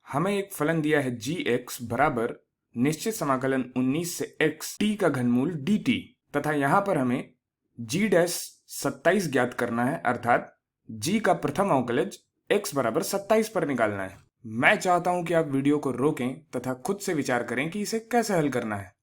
हमें एक फलन दिया है जी एक्स बराबर निश्चित समाकलन 19 से x t का घनमूल dt तथा यहाँ पर हमें g डैश 27 ज्ञात करना है, अर्थात g का प्रथम अवकलज x बराबर 27 पर निकालना है। मैं चाहता हूं कि आप वीडियो को रोकें तथा खुद से विचार करें कि इसे कैसे हल करना है।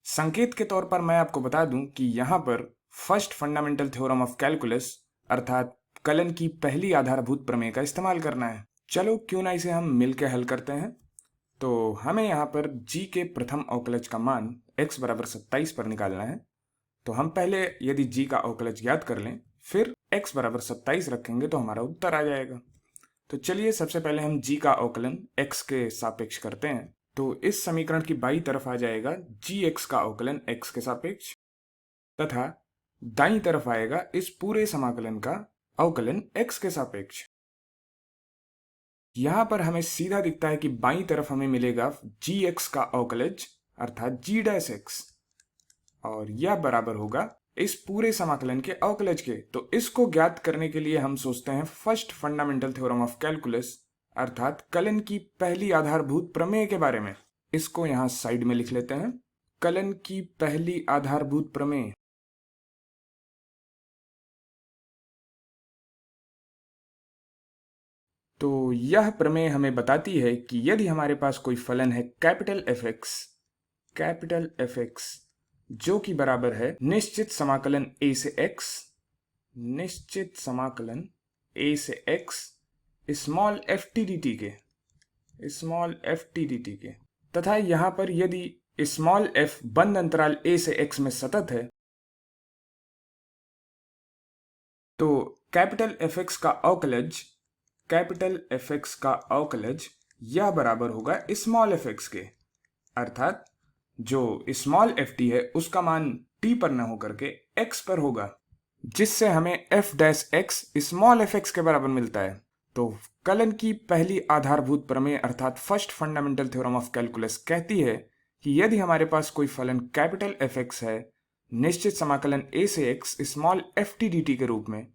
संकेत के तौर पर मैं आपको बता दूं कि यहाँ पर first fundamental theorem of calculus अर्थात कलन की पहली आधारभूत प्रमेय का इस्तेमाल करना है। चलो क्यों ना इसे हम मिलकर हल करते हैं। तो हमें यहाँ पर g के प्रथम अवकलज का मान x बराबर 27 पर निकालना है। तो हम पहले यदि g का अवकलज ज्ञात कर लें, फिर x बराबर 27 रखेंगे तो हमारा उत्तर आ जाएगा। तो चलिए सबसे पहले हम g का अवकलन x के सापेक्ष करते हैं। तो इस समीकरण की बाईं तरफ आ जाएगा gx का अवकलन x के सापेक्ष तथा दाईं तरफ आएगा इस पूरे समाकलन का अवकलन x के सापेक्ष। यहां पर हमें सीधा दिखता है कि बाईं तरफ हमें मिलेगा gx का अवकलज अर्थात g डैश x और यह बराबर होगा इस पूरे समाकलन के अवकलज के। तो इसको ज्ञात करने के लिए हम सोचते हैं first fundamental theorem of calculus अर्थात कलन की पहली आधारभूत प्रमेय के बारे में। इसको यहां साइड में लिख लेते हैं, कलन की पहली आधारभूत प्रमेय। तो यह प्रमेय हमें बताती है कि यदि हमारे पास कोई फलन है कैपिटल एफ एक्स जो कि बराबर है निश्चित समाकलन a से x, निश्चित समाकलन a से x small F T D T के तथा यहां पर यदि स्मॉल f बंद अंतराल a से x में सतत है तो कैपिटल एफ एक्स का अवकलज यह बराबर होगा स्मॉल एफ एक्स के, अर्थात जो स्मॉल एफ टी है उसका मान t पर न होकर के x पर होगा, जिससे हमें f dash x small F x के बराबर मिलता है। तो कलन की पहली आधारभूत प्रमेय अर्थात first fundamental theorem of calculus कहती है कि यदि हमारे पास कोई फलन कैपिटल एफ एक्स है निश्चित समाकलन a से x small F T D T के रूप में,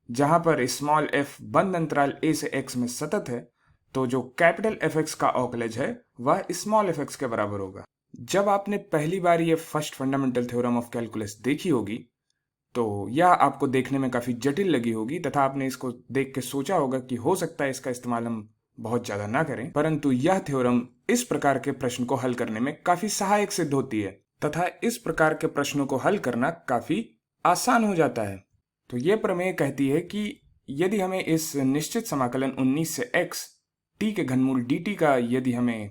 जहां पर स्मॉल f बंद अंतराल a से x में सतत है, तो जो कैपिटल एफ एक्स का अवकलज है वह स्मॉल एफ एक्स के बराबर होगा। जब आपने पहली बार ये first fundamental theorem of calculus देखी होगी तो यह आपको देखने में काफ़ी जटिल लगी होगी तथा आपने इसको देख के सोचा होगा कि हो सकता है इसका इस्तेमाल हम बहुत ज़्यादा ना करें, परंतु यह थ्योरम इस प्रकार के प्रश्न को हल करने में काफ़ी सहायक सिद्ध होती है तथा इस प्रकार के प्रश्नों को हल करना काफ़ी आसान हो जाता है। तो ये प्रमेय कहती है कि यदि हमें इस निश्चित समाकलन 19 से x t के घनमूल dt का यदि हमें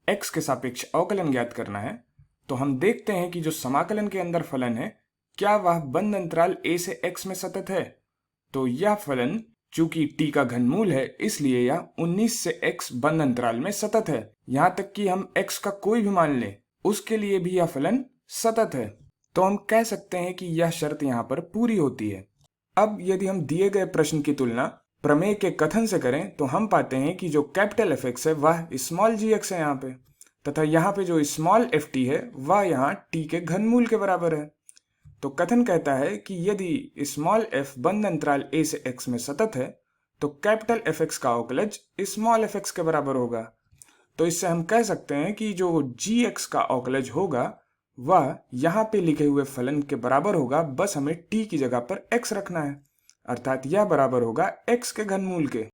x के सापेक्ष अवकलन ज्ञात करना है तो हम देखते हैं कि जो समाकलन के अंदर फलन है क्या वह बंद अंतराल a से x में सतत है। तो यह फलन चूंकि t का घनमूल है इसलिए यह 19 से x बंद अंतराल में सतत है। यहां तक कि हम x का कोई भी मान लें उसके लिए भी यह फलन सतत है। तो हम कह सकते हैं कि यह शर्त यहाँ पर पूरी होती है। अब यदि हम दिए गए प्रश्न की तुलना प्रमेय के कथन से करें तो हम पाते हैं कि जो कैपिटल एफ एक्स है वह स्मॉल जी एक्स है यहाँ पे, तथा यहाँ पे जो स्मॉल एफ टी है वह यहाँ टी के घनमूल के बराबर है। तो कथन कहता है कि यदि स्मॉल एफ बंद अंतराल a से x में सतत है तो कैपिटल एफ एक्स का अवकलज स्मॉल एफ एक्स के बराबर होगा। तो इससे हम कह सकते हैं कि जो जी एक्स का अवकलज होगा वह यहाँ पे लिखे हुए फलन के बराबर होगा, बस हमें t की जगह पर x रखना है, अर्थात यह बराबर होगा x के घनमूल के।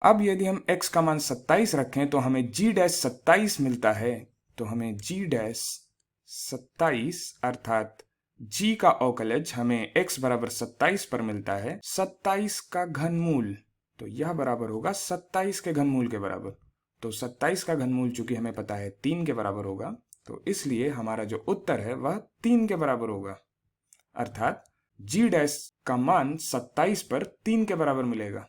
अब यदि हम x का मान 27 रखें तो हमें g डैश 27 मिलता है। तो हमें g डैश 27 अर्थात g का अवकलज हमें x बराबर 27 पर मिलता है 27 का घनमूल। तो यह बराबर होगा 27 के घनमूल के बराबर। तो 27 का घनमूल चूंकि हमें पता है 3 के बराबर होगा, तो इसलिए हमारा जो उत्तर है वह 3 के बराबर होगा, अर्थात g डैश का मान 27 पर 3 के बराबर मिलेगा।